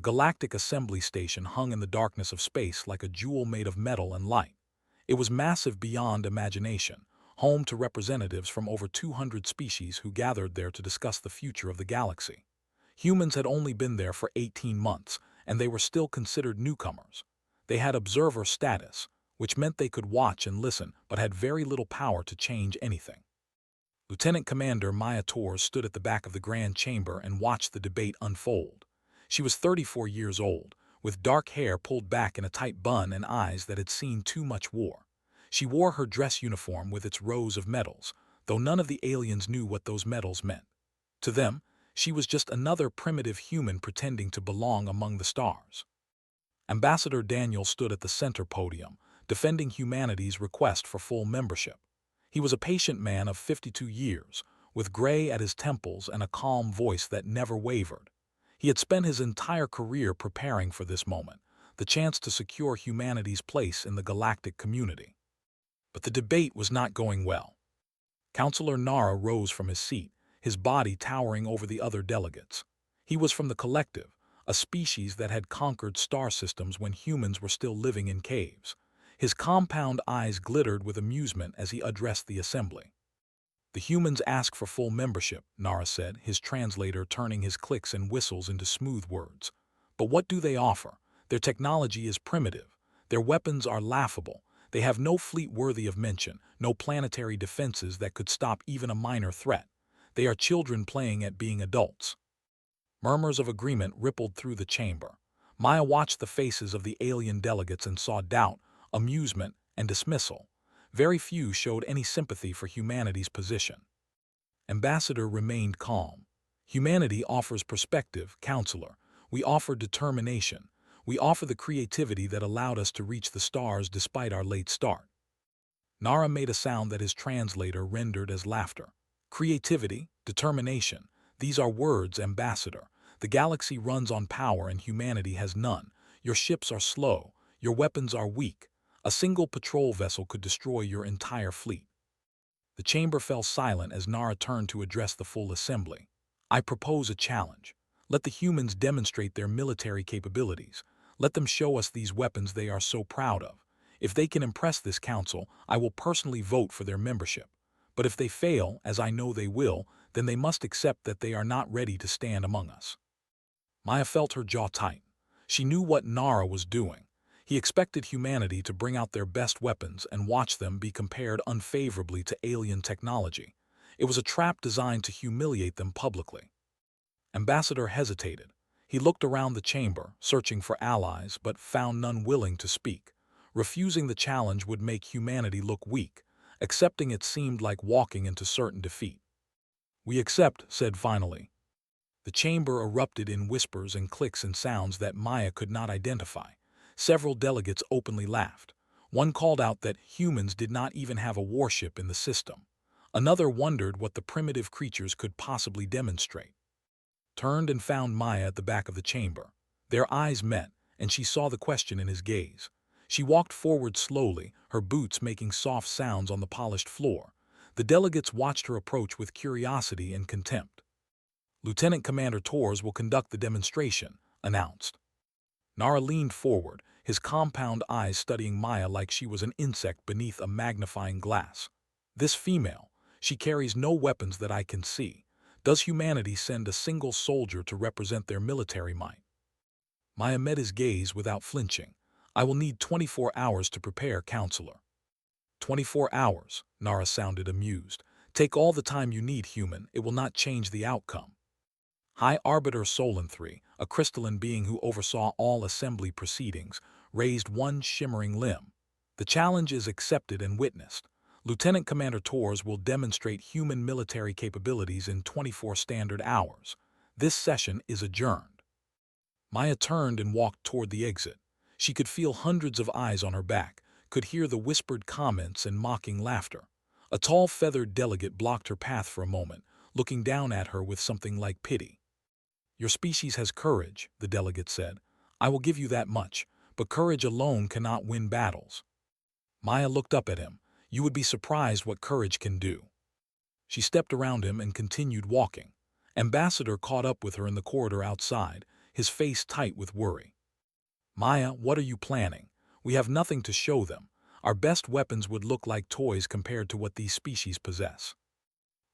The Galactic Assembly Station hung in the darkness of space like a jewel made of metal and light. It was massive beyond imagination, home to representatives from over 200 species who gathered there to discuss the future of the galaxy. Humans had only been there for 18 months, and they were still considered newcomers. They had observer status, which meant they could watch and listen but had very little power to change anything. Lieutenant Commander Maya Torres stood at the back of the Grand Chamber and watched the debate unfold. She was 34 years old, with dark hair pulled back in a tight bun and eyes that had seen too much war. She wore her dress uniform with its rows of medals, though none of the aliens knew what those medals meant. To them, she was just another primitive human pretending to belong among the stars. Ambassador Daniel stood at the center podium, defending humanity's request for full membership. He was a patient man of 52 years, with gray at his temples and a calm voice that never wavered. He had spent his entire career preparing for this moment, the chance to secure humanity's place in the galactic community. But the debate was not going well. Counselor Nara rose from his seat, his body towering over the other delegates. He was from the Collective, a species that had conquered star systems when humans were still living in caves. His compound eyes glittered with amusement as he addressed the assembly. "The humans ask for full membership," Nara said, his translator turning his clicks and whistles into smooth words. "But what do they offer? Their technology is primitive. Their weapons are laughable. They have no fleet worthy of mention, no planetary defenses that could stop even a minor threat. They are children playing at being adults." Murmurs of agreement rippled through the chamber. Maya watched the faces of the alien delegates and saw doubt, amusement, and dismissal. Very few showed any sympathy for humanity's position. Ambassador remained calm. "Humanity offers perspective, Counselor. We offer determination. We offer the creativity that allowed us to reach the stars despite our late start." Nara made a sound that his translator rendered as laughter. "Creativity, determination. These are words, Ambassador. The galaxy runs on power and humanity has none. Your ships are slow. Your weapons are weak. A single patrol vessel could destroy your entire fleet." The chamber fell silent as Nara turned to address the full assembly. "I propose a challenge. Let the humans demonstrate their military capabilities. Let them show us these weapons they are so proud of. If they can impress this council, I will personally vote for their membership. But if they fail, as I know they will, then they must accept that they are not ready to stand among us." Maya felt her jaw tighten. She knew what Nara was doing. He expected humanity to bring out their best weapons and watch them be compared unfavorably to alien technology. It was a trap designed to humiliate them publicly. Ambassador hesitated. He looked around the chamber, searching for allies, but found none willing to speak. Refusing the challenge would make humanity look weak. Accepting it seemed like walking into certain defeat. "We accept," said finally. The chamber erupted in whispers and clicks and sounds that Maya could not identify. Several delegates openly laughed. One called out that humans did not even have a warship in the system. Another wondered what the primitive creatures could possibly demonstrate. Turned and found Maya at the back of the chamber. Their eyes met, and she saw the question in his gaze. She walked forward slowly, her boots making soft sounds on the polished floor. The delegates watched her approach with curiosity and contempt. "Lieutenant Commander Torres will conduct the demonstration," announced. Nara leaned forward, his compound eyes studying Maya like she was an insect beneath a magnifying glass. "This female, she carries no weapons that I can see. Does humanity send a single soldier to represent their military might?" Maya met his gaze without flinching. "I will need 24 hours to prepare, Counselor." 24 hours, Nara sounded amused. "Take all the time you need, human. It will not change the outcome." High Arbiter Solon III, a crystalline being who oversaw all assembly proceedings, raised one shimmering limb. "The challenge is accepted and witnessed. Lieutenant Commander Torres will demonstrate human military capabilities in 24 standard hours. This session is adjourned." Maya turned and walked toward the exit. She could feel hundreds of eyes on her back, could hear the whispered comments and mocking laughter. A tall feathered delegate blocked her path for a moment, looking down at her with something like pity. "Your species has courage," the delegate said. "I will give you that much, but courage alone cannot win battles." Maya looked up at him. "You would be surprised what courage can do." She stepped around him and continued walking. Ambassador caught up with her in the corridor outside. his face tight with worry. "Maya, what are you planning? We have nothing to show them. Our best weapons would look like toys compared to what these species possess."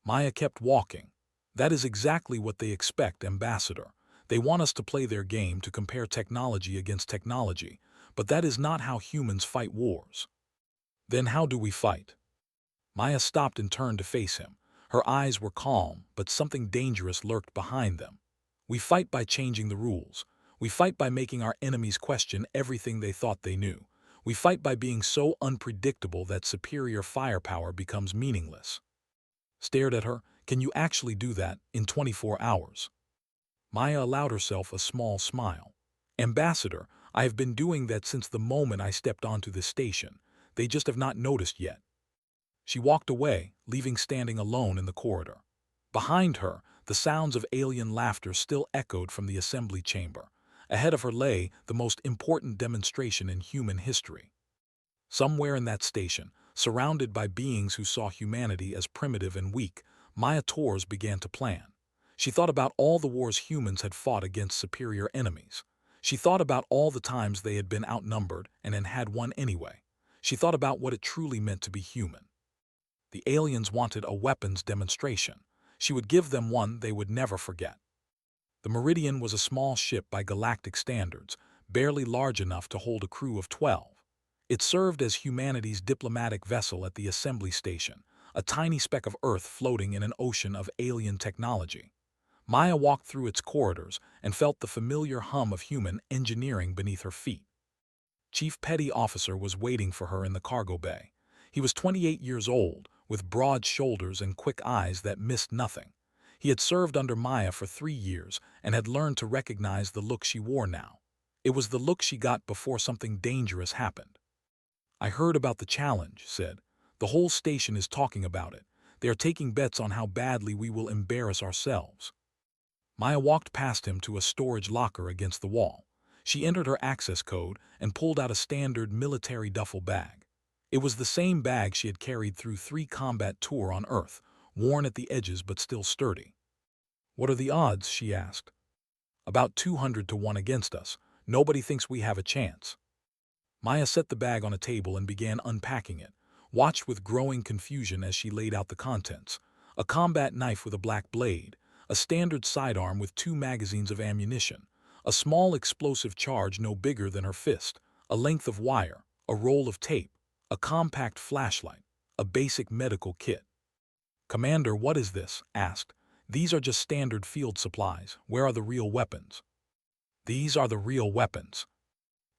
Maya kept walking. "That is exactly what they expect, Ambassador. They want us to play their game, to compare technology against technology, but that is not how humans fight wars." "Then how do we fight?" Maya stopped and turned to face him. Her eyes were calm, but something dangerous lurked behind them. "We fight by changing the rules. We fight by making our enemies question everything they thought they knew. We fight by being so unpredictable that superior firepower becomes meaningless." Stared at her. "Can you actually do that in 24 hours? Maya allowed herself a small smile. "Ambassador, I have been doing that since the moment I stepped onto this station. They just have not noticed yet." She walked away, leaving standing alone in the corridor. Behind her, the sounds of alien laughter still echoed from the assembly chamber. Ahead of her lay the most important demonstration in human history. Somewhere in that station, surrounded by beings who saw humanity as primitive and weak, Maya Torres began to plan. She thought about all the wars humans had fought against superior enemies. She thought about all the times they had been outnumbered and had won anyway. She thought about what it truly meant to be human. The aliens wanted a weapons demonstration. She would give them one they would never forget. The Meridian was a small ship by galactic standards, barely large enough to hold a crew of 12. It served as humanity's diplomatic vessel at the assembly station, a tiny speck of Earth floating in an ocean of alien technology. Maya walked through its corridors and felt the familiar hum of human engineering beneath her feet. Chief Petty Officer was waiting for her in the cargo bay. He was 28 years old, with broad shoulders and quick eyes that missed nothing. He had served under Maya for 3 years and had learned to recognize the look she wore now. It was the look she got before something dangerous happened. "I heard about the challenge," said. "The whole station is talking about it. They are taking bets on how badly we will embarrass ourselves." Maya walked past him to a storage locker against the wall. She entered her access code and pulled out a standard military duffel bag. It was the same bag she had carried through 3 combat tours on Earth, worn at the edges but still sturdy. "What are the odds?" she asked. "About 200 to 1 against us. Nobody thinks we have a chance." Maya set the bag on a table and began unpacking it, watched with growing confusion as she laid out the contents. A combat knife with a black blade, a standard sidearm with 2 magazines of ammunition, a small explosive charge no bigger than her fist, a length of wire, a roll of tape, a compact flashlight, a basic medical kit. "Commander, what is this?" asked. "These are just standard field supplies. Where are the real weapons?" "These are the real weapons."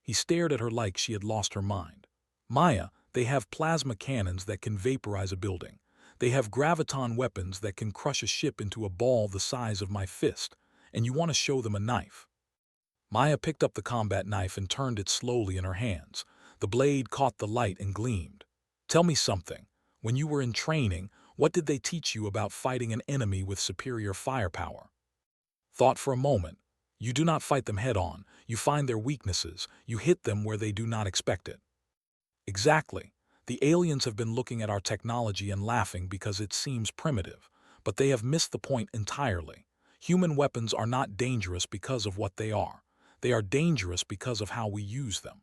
He stared at her like she had lost her mind. "Maya, they have plasma cannons that can vaporize a building. They have graviton weapons that can crush a ship into a ball the size of my fist, and you want to show them a knife." Maya picked up the combat knife and turned it slowly in her hands. The blade caught the light and gleamed. "Tell me something. When you were in training, what did they teach you about fighting an enemy with superior firepower?" Thought for a moment. "You do not fight them head-on. You find their weaknesses. You hit them where they do not expect it." "Exactly. The aliens have been looking at our technology and laughing because it seems primitive, but they have missed the point entirely. Human weapons are not dangerous because of what they are. They are dangerous because of how we use them."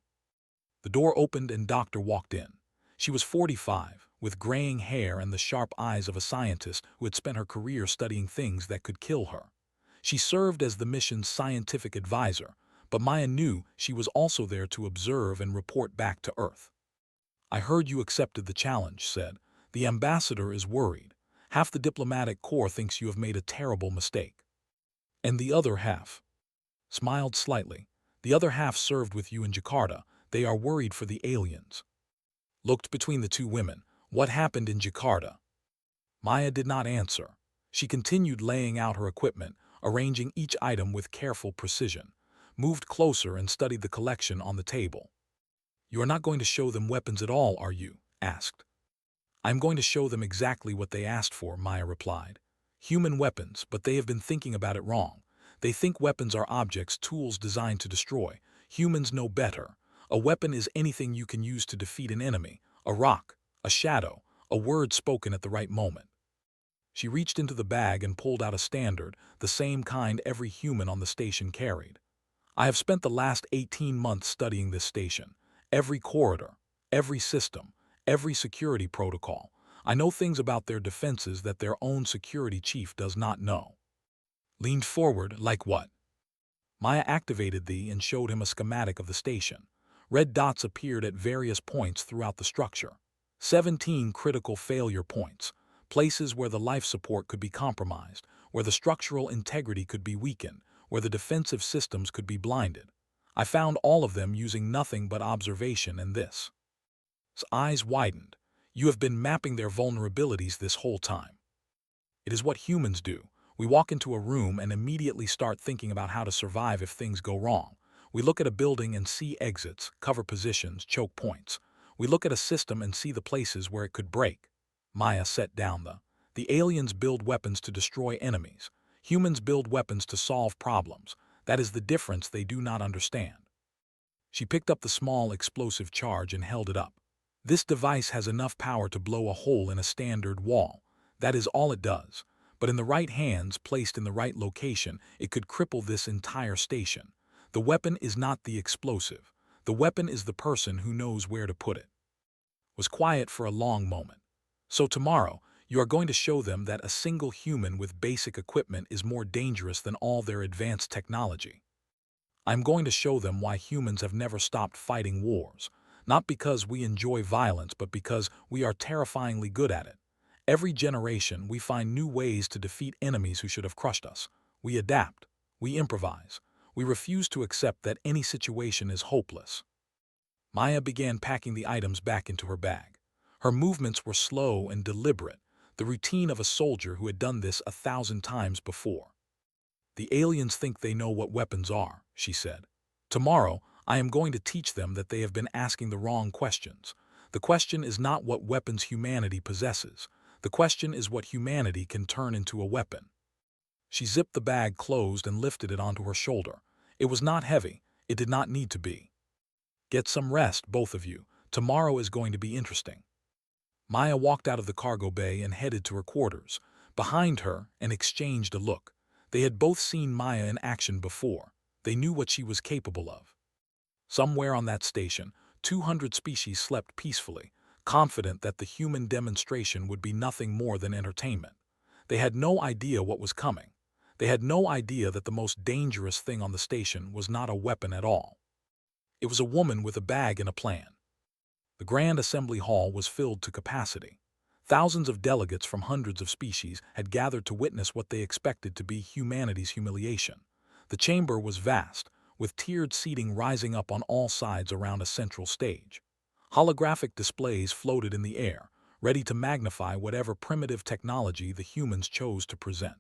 The door opened and Doctor walked in. She was 45, with graying hair and the sharp eyes of a scientist who had spent her career studying things that could kill her. She served as the mission's scientific advisor, but Maya knew she was also there to observe and report back to Earth. "I heard you accepted the challenge," said. "The ambassador is worried. Half the diplomatic corps thinks you have made a terrible mistake." "And the other half?" Smiled slightly. "The other half served with you in Jakarta. They are worried for the aliens." Looked between the 2 women. "What happened in Jakarta?" Maya did not answer. She continued laying out her equipment, arranging each item with careful precision, moved closer and studied the collection on the table. "You are not going to show them weapons at all, are you?" asked. "I'm going to show them exactly what they asked for," Maya replied. "Human weapons, but they have been thinking about it wrong. They think weapons are objects, tools designed to destroy. Humans know better. A weapon is anything you can use to defeat an enemy, a rock, a shadow, a word spoken at the right moment." She reached into the bag and pulled out a standard, the same kind every human on the station carried. I have spent the last 18 months studying this station. Every corridor, every system, every security protocol. I know things about their defenses that their own security chief does not know. Leaned forward, like what? Maya activated the and showed him a schematic of the station. Red dots appeared at various points throughout the structure. 17 critical failure points, places where the life support could be compromised, where the structural integrity could be weakened, where the defensive systems could be blinded. I found all of them using nothing but observation and this. His eyes widened. You have been mapping their vulnerabilities this whole time. It is what humans do. We walk into a room and immediately start thinking about how to survive if things go wrong. We look at a building and see exits, cover positions, choke points. We look at a system and see the places where it could break. Maya set down the aliens build weapons to destroy enemies. Humans build weapons to solve problems. That is the difference they do not understand. She picked up the small explosive charge and held it up. This device has enough power to blow a hole in a standard wall. That is all it does. But in the right hands, placed in the right location, it could cripple this entire station. The weapon is not the explosive. The weapon is the person who knows where to put it. Was quiet for a long moment. So tomorrow, you are going to show them that a single human with basic equipment is more dangerous than all their advanced technology. I'm going to show them why humans have never stopped fighting wars. Not because we enjoy violence, but because we are terrifyingly good at it. Every generation, we find new ways to defeat enemies who should have crushed us. We adapt. We improvise. We refuse to accept that any situation is hopeless. Maya began packing the items back into her bag. Her movements were slow and deliberate, the routine of a soldier who had done this 1,000 times before. The aliens think they know what weapons are, she said. Tomorrow, I am going to teach them that they have been asking the wrong questions. The question is not what weapons humanity possesses. The question is what humanity can turn into a weapon. She zipped the bag closed and lifted it onto her shoulder. It was not heavy. It did not need to be. Get some rest, both of you. Tomorrow is going to be interesting. Maya walked out of the cargo bay and headed to her quarters. Behind her, and exchanged a look. They had both seen Maya in action before. They knew what she was capable of. Somewhere on that station, 200 species slept peacefully, confident that the human demonstration would be nothing more than entertainment. They had no idea what was coming. They had no idea that the most dangerous thing on the station was not a weapon at all. It was a woman with a bag and a plan. The Grand Assembly Hall was filled to capacity. Thousands of delegates from hundreds of species had gathered to witness what they expected to be humanity's humiliation. The chamber was vast, with tiered seating rising up on all sides around a central stage. Holographic displays floated in the air, ready to magnify whatever primitive technology the humans chose to present.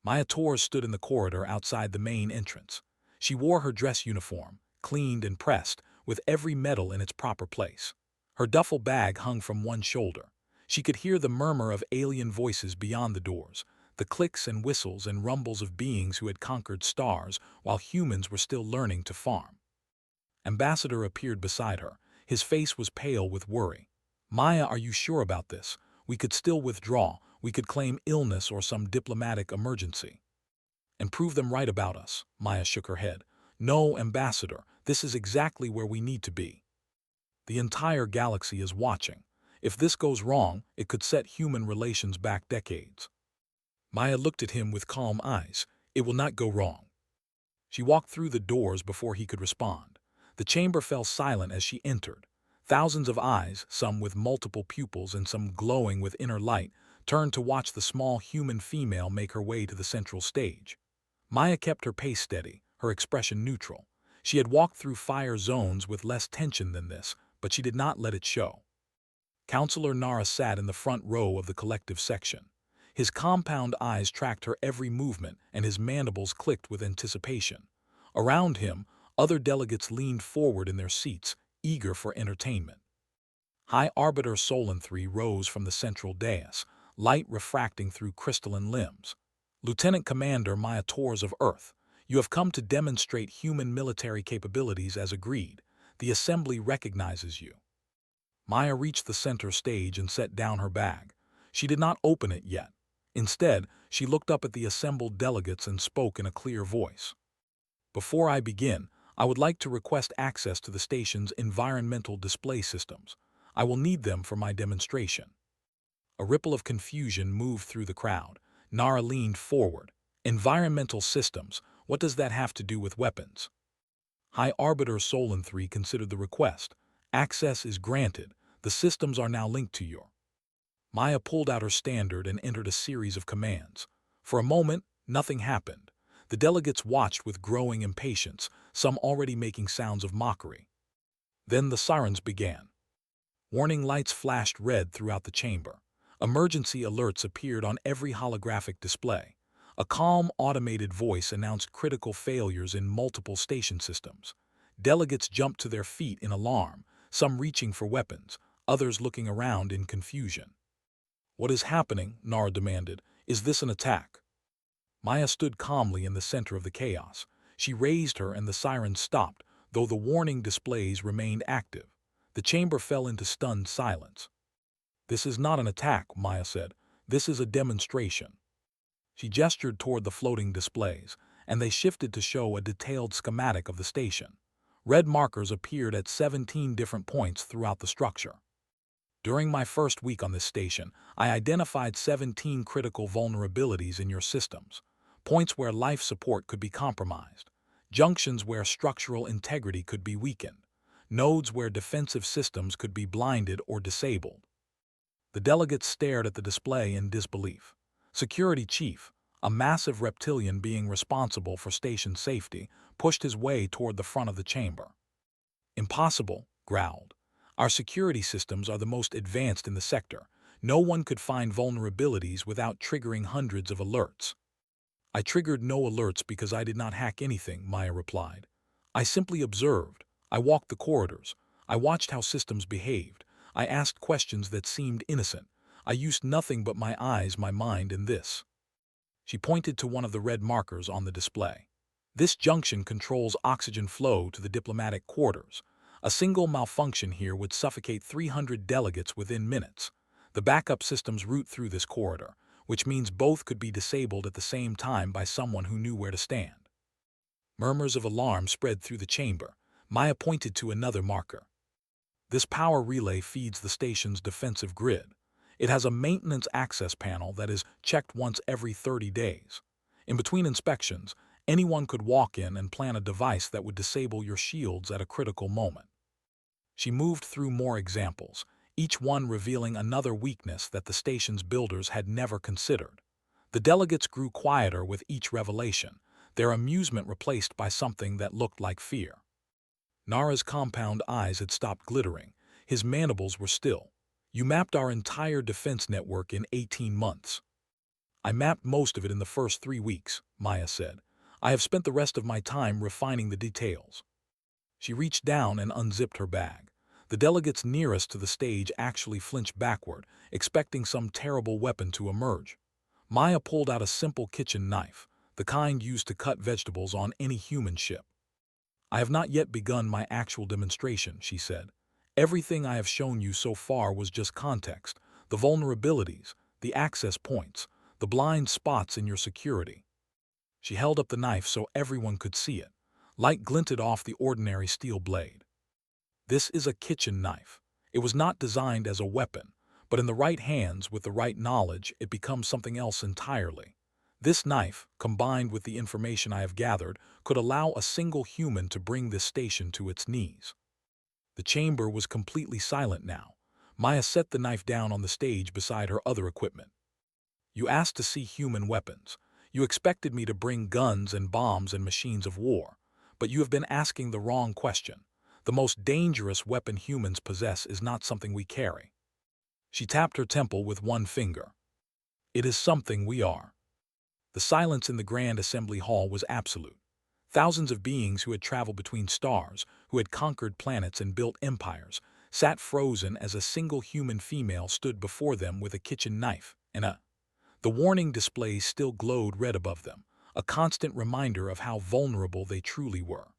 Maya Torres stood in the corridor outside the main entrance. She wore her dress uniform, cleaned and pressed, with every medal in its proper place. Her duffel bag hung from one shoulder. She could hear the murmur of alien voices beyond the doors, the clicks and whistles and rumbles of beings who had conquered stars while humans were still learning to farm. Ambassador appeared beside her. His face was pale with worry. Maya, are you sure about this? We could still withdraw. We could claim illness or some diplomatic emergency. And prove them right about us. Maya shook her head. No, Ambassador, this is exactly where we need to be. The entire galaxy is watching. If this goes wrong, it could set human relations back decades. Maya looked at him with calm eyes. It will not go wrong. She walked through the doors before he could respond. The chamber fell silent as she entered. Thousands of eyes, some with multiple pupils and some glowing with inner light, turned to watch the small human female make her way to the central stage. Maya kept her pace steady, her expression neutral. She had walked through fire zones with less tension than this, but she did not let it show. Counselor Nara sat in the front row of the collective section. His compound eyes tracked her every movement, and his mandibles clicked with anticipation. Around him, other delegates leaned forward in their seats, eager for entertainment. High Arbiter Solan-3 rose from the central dais, light refracting through crystalline limbs. Lieutenant Commander Maya Torres of Earth, you have come to demonstrate human military capabilities as agreed. The Assembly recognizes you. Maya reached the center stage and set down her bag. She did not open it yet. Instead, she looked up at the assembled delegates and spoke in a clear voice. Before I begin, I would like to request access to the station's environmental display systems. I will need them for my demonstration." A ripple of confusion moved through the crowd. Nara leaned forward. "Environmental systems, what does that have to do with weapons?" High Arbiter Solon 3 considered the request. "Access is granted. The systems are now linked to your—" Maya pulled out her standard and entered a series of commands. For a moment, nothing happened. The delegates watched with growing impatience, some already making sounds of mockery. Then the sirens began. Warning lights flashed red throughout the chamber. Emergency alerts appeared on every holographic display. A calm, automated voice announced critical failures in multiple station systems. Delegates jumped to their feet in alarm, some reaching for weapons, others looking around in confusion. "What is happening?" Nara demanded. "Is this an attack?" Maya stood calmly in the center of the chaos. She raised her and the sirens stopped, though the warning displays remained active. The chamber fell into stunned silence. "This is not an attack," Maya said. "This is a demonstration." She gestured toward the floating displays, and they shifted to show a detailed schematic of the station. Red markers appeared at 17 different points throughout the structure. "During my first week on this station, I identified 17 critical vulnerabilities in your systems. Points where life support could be compromised. Junctions where structural integrity could be weakened. Nodes where defensive systems could be blinded or disabled." The delegates stared at the display in disbelief. Security Chief, a massive reptilian being responsible for station safety, pushed his way toward the front of the chamber. "Impossible," growled. "Our security systems are the most advanced in the sector. No one could find vulnerabilities without triggering hundreds of alerts." "I triggered no alerts because I did not hack anything," Maya replied. "I simply observed. I walked the corridors. I watched how systems behaved. I asked questions that seemed innocent. I used nothing but my eyes, my mind, and this." She pointed to one of the red markers on the display. "This junction controls oxygen flow to the diplomatic quarters. A single malfunction here would suffocate 300 delegates within minutes. The backup systems route through this corridor, which means both could be disabled at the same time by someone who knew where to stand." Murmurs of alarm spread through the chamber. Maya pointed to another marker. "This power relay feeds the station's defensive grid. It has a maintenance access panel that is checked once every 30 days. In between inspections, anyone could walk in and plant a device that would disable your shields at a critical moment." She moved through more examples, each one revealing another weakness that the station's builders had never considered. The delegates grew quieter with each revelation, their amusement replaced by something that looked like fear. Nara's compound eyes had stopped glittering. His mandibles were still. "You mapped our entire defense network in 18 months. "I mapped most of it in the first 3 weeks, Maya said. "I have spent the rest of my time refining the details." She reached down and unzipped her bag. The delegates nearest to the stage actually flinched backward, expecting some terrible weapon to emerge. Maya pulled out a simple kitchen knife, the kind used to cut vegetables on any human ship. "I have not yet begun my actual demonstration," she said. "Everything I have shown you so far was just context, the vulnerabilities, the access points, the blind spots in your security." She held up the knife so everyone could see it. Light glinted off the ordinary steel blade. "This is a kitchen knife. It was not designed as a weapon, but in the right hands with the right knowledge, it becomes something else entirely. This knife, combined with the information I have gathered, could allow a single human to bring this station to its knees." The chamber was completely silent now. Maya set the knife down on the stage beside her other equipment. "You asked to see human weapons. You expected me to bring guns and bombs and machines of war. But you have been asking the wrong question. The most dangerous weapon humans possess is not something we carry." She tapped her temple with one finger. "It is something we are." The silence in the Grand Assembly Hall was absolute. Thousands of beings who had traveled between stars, who had conquered planets and built empires, sat frozen as a single human female stood before them with a kitchen knife and a... The warning displays still glowed red above them, a constant reminder of how vulnerable they truly were.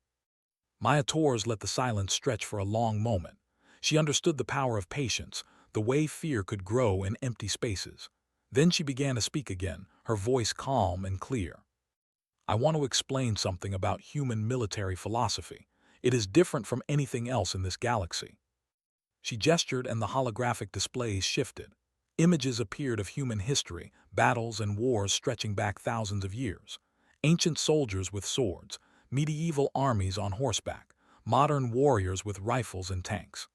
Maya Torres let the silence stretch for a long moment. She understood the power of patience, the way fear could grow in empty spaces. Then she began to speak again, her voice calm and clear. I want to explain something about human military philosophy. It is different from anything else in this galaxy. She gestured and the holographic displays shifted. Images appeared of human history, battles and wars stretching back thousands of years. Ancient soldiers with swords, medieval armies on horseback, modern warriors with rifles and tanks.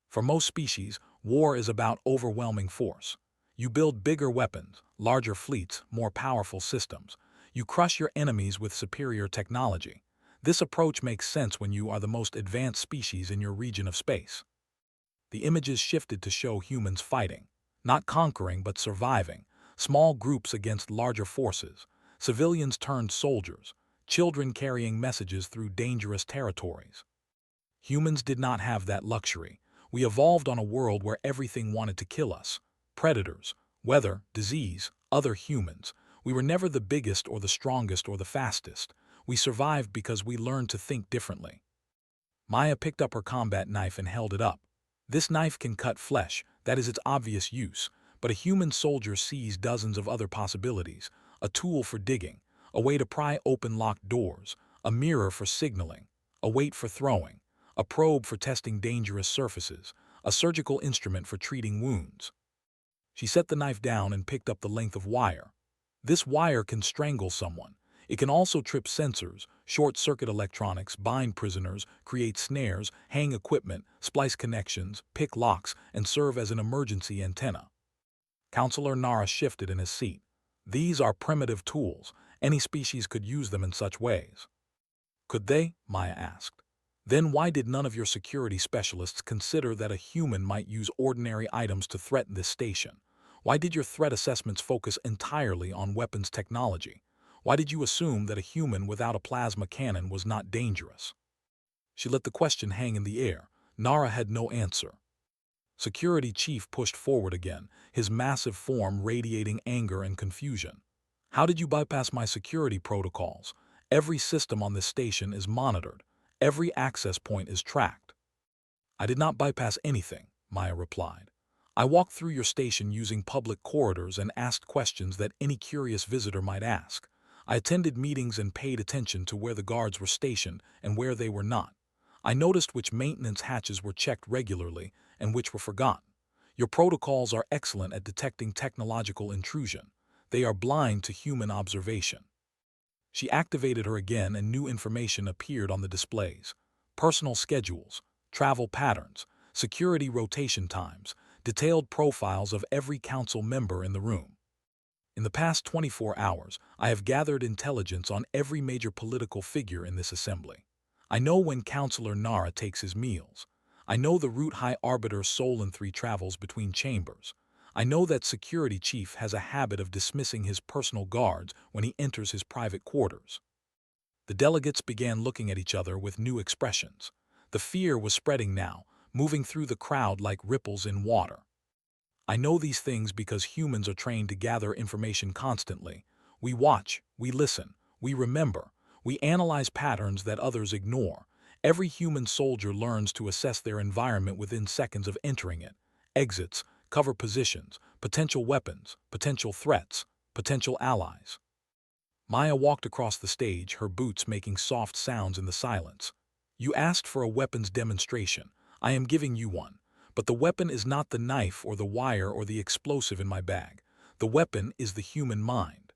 For most species, war is about overwhelming force. You build bigger weapons, larger fleets, more powerful systems. You crush your enemies with superior technology. This approach makes sense when you are the most advanced species in your region of space. The images shifted to show humans fighting, not conquering but surviving, small groups against larger forces, civilians turned soldiers, children carrying messages through dangerous territories. Humans did not have that luxury. We evolved on a world where everything wanted to kill us. Predators, weather, disease, other humans. We were never the biggest or the strongest or the fastest. We survived because we learned to think differently. Maya picked up her combat knife and held it up. This knife can cut flesh, that is its obvious use, but a human soldier sees dozens of other possibilities: a tool for digging, a way to pry open locked doors, a mirror for signaling, a weight for throwing, a probe for testing dangerous surfaces, a surgical instrument for treating wounds. She set the knife down and picked up the length of wire. This wire can strangle someone. It can also trip sensors, short-circuit electronics, bind prisoners, create snares, hang equipment, splice connections, pick locks, and serve as an emergency antenna. Counselor Nara shifted in his seat. These are primitive tools. Any species could use them in such ways. Could they? Maya asked. Then why did none of your security specialists consider that a human might use ordinary items to threaten this station? Why did your threat assessments focus entirely on weapons technology? Why did you assume that a human without a plasma cannon was not dangerous? She let the question hang in the air. Nara had no answer. Security Chief pushed forward again, his massive form radiating anger and confusion. How did you bypass my security protocols? Every system on this station is monitored. Every access point is tracked. I did not bypass anything, Maya replied. I walked through your station using public corridors and asked questions that any curious visitor might ask. I attended meetings and paid attention to where the guards were stationed and where they were not. I noticed which maintenance hatches were checked regularly and which were forgotten. Your protocols are excellent at detecting technological intrusion. They are blind to human observation. She activated her again and new information appeared on the displays. Personal schedules, travel patterns, security rotation times, detailed profiles of every council member in the room. In the past 24 hours, I have gathered intelligence on every major political figure in this assembly. I know when Counselor Nara takes his meals. I know the route High Arbiter Solon 3 travels between chambers. I know that Security Chief has a habit of dismissing his personal guards when he enters his private quarters. The delegates began looking at each other with new expressions. The fear was spreading now, moving through the crowd like ripples in water. I know these things because humans are trained to gather information constantly. We watch, we listen, we remember, we analyze patterns that others ignore. Every human soldier learns to assess their environment within seconds of entering it. Exits, cover positions, potential weapons, potential threats, potential allies. Maya walked across the stage, her boots making soft sounds in the silence. You asked for a weapons demonstration. I am giving you one. But the weapon is not the knife or the wire or the explosive in my bag. The weapon is the human mind.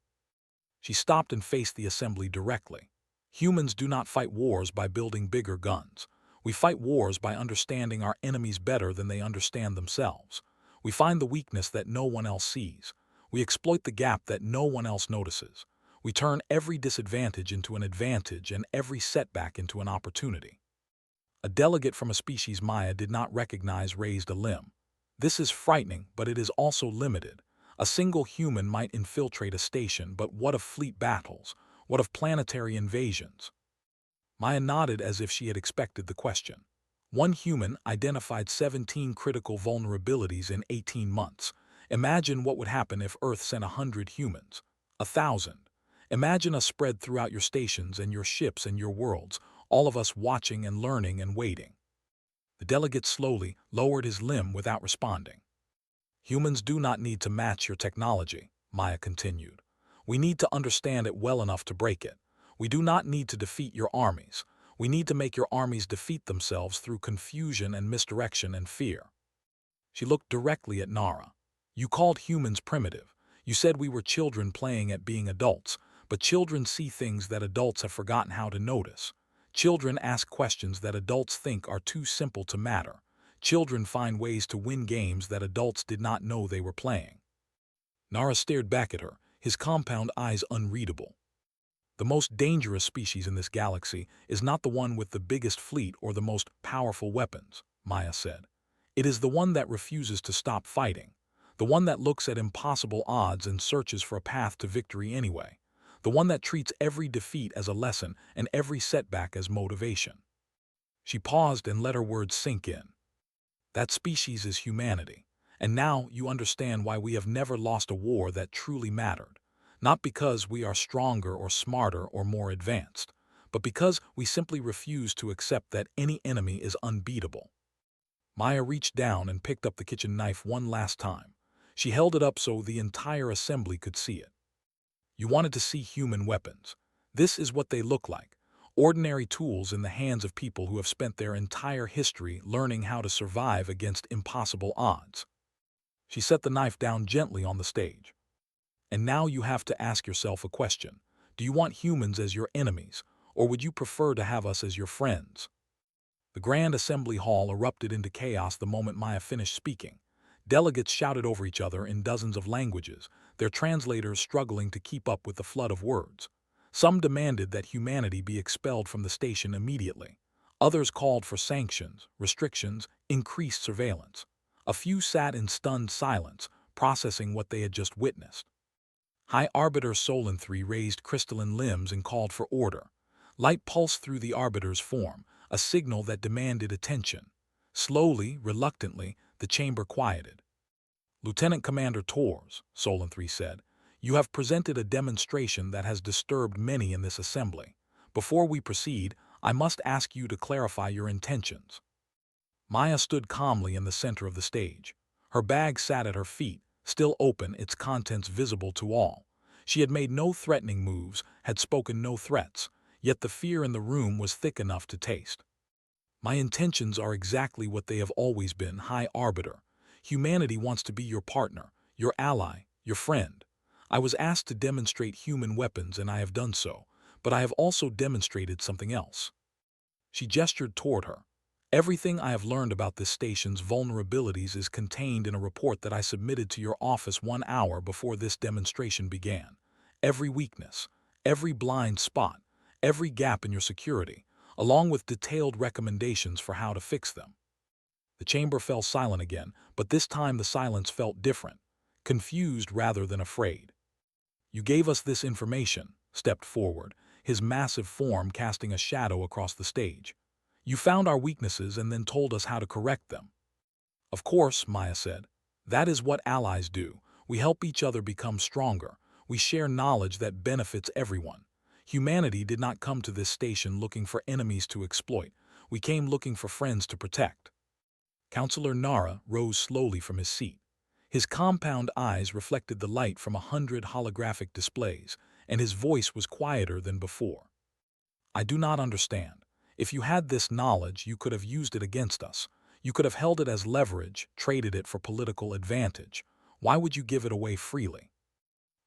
She stopped and faced the assembly directly. Humans do not fight wars by building bigger guns. We fight wars by understanding our enemies better than they understand themselves. We find the weakness that no one else sees. We exploit the gap that no one else notices. We turn every disadvantage into an advantage and every setback into an opportunity. A delegate from a species Maya did not recognize raised a limb. This is frightening, but it is also limited. A single human might infiltrate a station, but what of fleet battles? What of planetary invasions? Maya nodded as if she had expected the question. One human identified 17 critical vulnerabilities in 18 months. Imagine what would happen if Earth sent 100 humans. 1,000. Imagine us spread throughout your stations and your ships and your worlds, all of us watching and learning and waiting. The delegate slowly lowered his limb without responding. Humans do not need to match your technology, Maya continued. We need to understand it well enough to break it. We do not need to defeat your armies. We need to make your armies defeat themselves through confusion and misdirection and fear." She looked directly at Nara. "You called humans primitive. You said we were children playing at being adults, but children see things that adults have forgotten how to notice. Children ask questions that adults think are too simple to matter. Children find ways to win games that adults did not know they were playing." Nara stared back at her, his compound eyes unreadable. "The most dangerous species in this galaxy is not the one with the biggest fleet or the most powerful weapons," Maya said. "It is the one that refuses to stop fighting. The one that looks at impossible odds and searches for a path to victory anyway. The one that treats every defeat as a lesson and every setback as motivation." She paused and let her words sink in. "That species is humanity. And now you understand why we have never lost a war that truly mattered. Not because we are stronger or smarter or more advanced, but because we simply refuse to accept that any enemy is unbeatable." Maya reached down and picked up the kitchen knife one last time. She held it up so the entire assembly could see it. "You wanted to see human weapons. This is what they look like. Ordinary tools in the hands of people who have spent their entire history learning how to survive against impossible odds." She set the knife down gently on the stage. "And now you have to ask yourself a question. Do you want humans as your enemies, or would you prefer to have us as your friends?" The Grand Assembly Hall erupted into chaos the moment Maya finished speaking. Delegates shouted over each other in dozens of languages, their translators struggling to keep up with the flood of words. Some demanded that humanity be expelled from the station immediately. Others called for sanctions, restrictions, increased surveillance. A few sat in stunned silence, processing what they had just witnessed. High Arbiter Solon III raised crystalline limbs and called for order. Light pulsed through the Arbiter's form, a signal that demanded attention. Slowly, reluctantly, the chamber quieted. "Lieutenant Commander Tors," Solon III said, "you have presented a demonstration that has disturbed many in this assembly. Before we proceed, I must ask you to clarify your intentions." Maya stood calmly in the center of the stage. Her bag sat at her feet, still open, its contents visible to all. She had made no threatening moves, had spoken no threats, yet the fear in the room was thick enough to taste. "My intentions are exactly what they have always been, High Arbiter. Humanity wants to be your partner, your ally, your friend. I was asked to demonstrate human weapons and I have done so, but I have also demonstrated something else." She gestured toward her. "Everything I have learned about this station's vulnerabilities is contained in a report that I submitted to your office 1 hour before this demonstration began. Every weakness, every blind spot, every gap in your security, along with detailed recommendations for how to fix them." The chamber fell silent again, but this time the silence felt different, confused rather than afraid. "You gave us this information," stepped forward, his massive form casting a shadow across the stage. "You found our weaknesses and then told us how to correct them." "Of course," Maya said. "That is what allies do. We help each other become stronger. We share knowledge that benefits everyone. Humanity did not come to this station looking for enemies to exploit. We came looking for friends to protect." Counselor Nara rose slowly from his seat. His compound eyes reflected the light from 100 holographic displays, and his voice was quieter than before. "I do not understand. If you had this knowledge, you could have used it against us. You could have held it as leverage, traded it for political advantage. Why would you give it away freely?"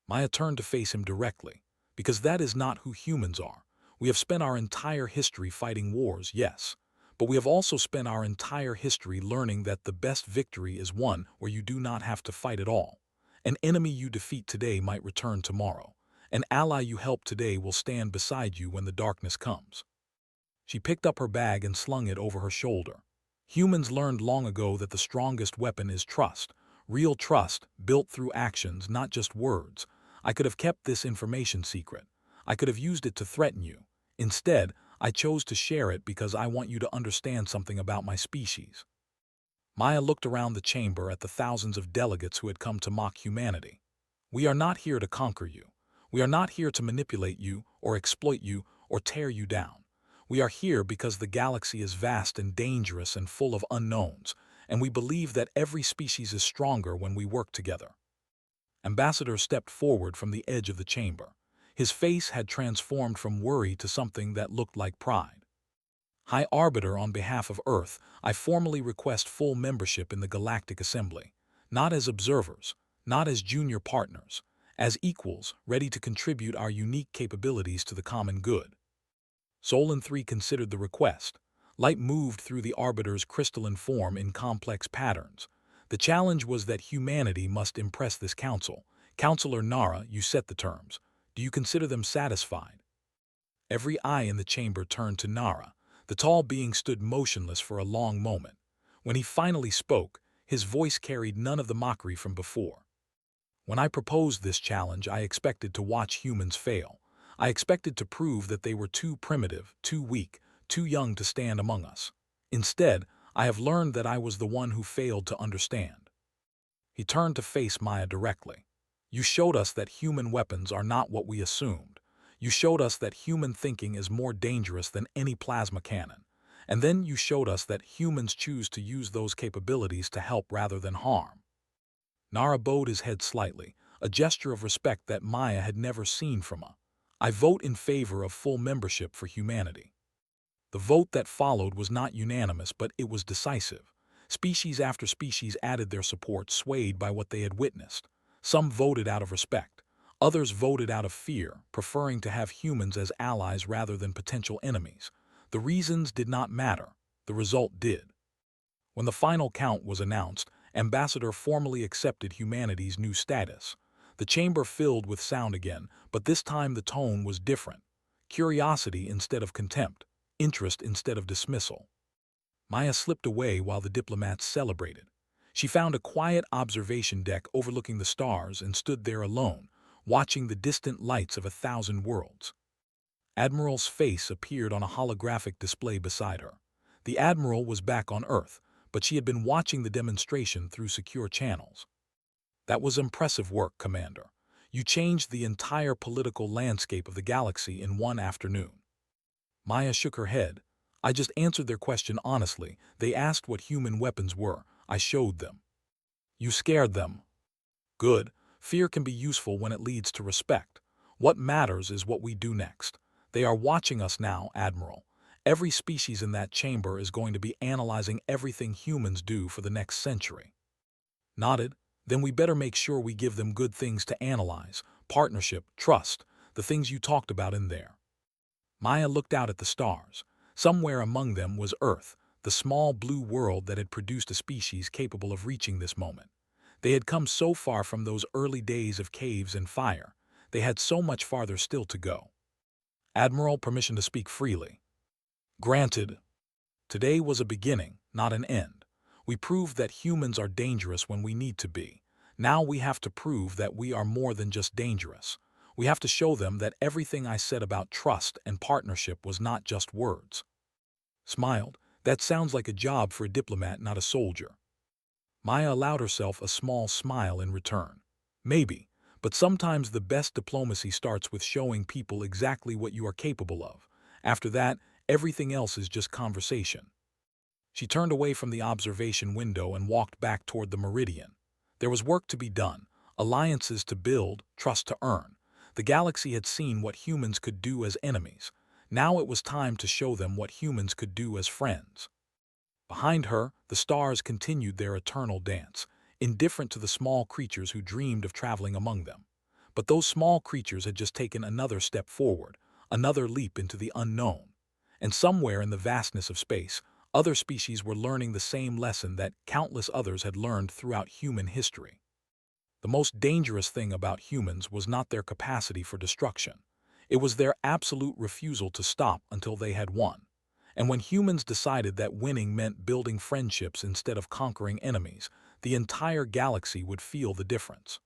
Maya turned to face him directly. "Because that is not who humans are. We have spent our entire history fighting wars, yes. But we have also spent our entire history learning that the best victory is one where you do not have to fight at all. An enemy you defeat today might return tomorrow. An ally you help today will stand beside you when the darkness comes." She picked up her bag and slung it over her shoulder. "Humans learned long ago that the strongest weapon is trust. Real trust, built through actions, not just words. I could have kept this information secret. I could have used it to threaten you. Instead, I chose to share it because I want you to understand something about my species." Maya looked around the chamber at the thousands of delegates who had come to mock humanity. "We are not here to conquer you. We are not here to manipulate you or exploit you or tear you down. We are here because the galaxy is vast and dangerous and full of unknowns, and we believe that every species is stronger when we work together." Ambassador stepped forward from the edge of the chamber. His face had transformed from worry to something that looked like pride. High Arbiter, on behalf of Earth, I formally request full membership in the Galactic Assembly, not as observers, not as junior partners, as equals ready to contribute our unique capabilities to the common good. Solon 3 considered the request. Light moved through the Arbiter's crystalline form in complex patterns. The challenge was that humanity must impress this council. Counselor Nara, you set the terms. Do you consider them satisfied? Every eye in the chamber turned to Nara. The tall being stood motionless for a long moment. When he finally spoke, his voice carried none of the mockery from before. When I proposed this challenge, I expected to watch humans fail. I expected to prove that they were too primitive, too weak, too young to stand among us. Instead, I have learned that I was the one who failed to understand. He turned to face Maya directly. You showed us that human weapons are not what we assumed. You showed us that human thinking is more dangerous than any plasma cannon. And then you showed us that humans choose to use those capabilities to help rather than harm. Nara bowed his head slightly, a gesture of respect that Maya had never seen from her. I vote in favor of full membership for humanity. The vote that followed was not unanimous, but it was decisive. Species after species added their support, swayed by what they had witnessed. Some voted out of respect. Others voted out of fear, preferring to have humans as allies rather than potential enemies. The reasons did not matter. The result did. When the final count was announced, Ambassador formally accepted humanity's new status. The chamber filled with sound again, but this time the tone was different. Curiosity instead of contempt, interest instead of dismissal. Maya slipped away while the diplomats celebrated. She found a quiet observation deck overlooking the stars and stood there alone, watching the distant lights of 1,000 worlds. Admiral's face appeared on a holographic display beside her. The Admiral was back on Earth, but she had been watching the demonstration through secure channels. That was impressive work, Commander. You changed the entire political landscape of the galaxy in one afternoon. Maya shook her head. I just answered their question honestly. They asked what human weapons were. I showed them. You scared them. Good. Fear can be useful when it leads to respect. What matters is what we do next. They are watching us now, Admiral. Every species in that chamber is going to be analyzing everything humans do for the next century. Nodded. Then we better make sure we give them good things to analyze. Partnership, trust, the things you talked about in there. Maya looked out at the stars. Somewhere among them was Earth, the small blue world that had produced a species capable of reaching this moment. They had come so far from those early days of caves and fire. They had so much farther still to go. Admiral, permission to speak freely. Granted. Today was a beginning, not an end. We proved that humans are dangerous when we need to be. Now we have to prove that we are more than just dangerous. We have to show them that everything I said about trust and partnership was not just words. Smiled. That sounds like a job for a diplomat, not a soldier. Maya allowed herself a small smile in return. Maybe, but sometimes the best diplomacy starts with showing people exactly what you are capable of. After that, everything else is just conversation. She turned away from the observation window and walked back toward the meridian. There was work to be done, alliances to build, trust to earn. The galaxy had seen what humans could do as enemies. Now it was time to show them what humans could do as friends. Behind her, the stars continued their eternal dance, indifferent to the small creatures who dreamed of traveling among them. But those small creatures had just taken another step forward, another leap into the unknown. And somewhere in the vastness of space, other species were learning the same lesson that countless others had learned throughout human history. The most dangerous thing about humans was not their capacity for destruction. It was their absolute refusal to stop until they had won. And when humans decided that winning meant building friendships instead of conquering enemies, the entire galaxy would feel the difference.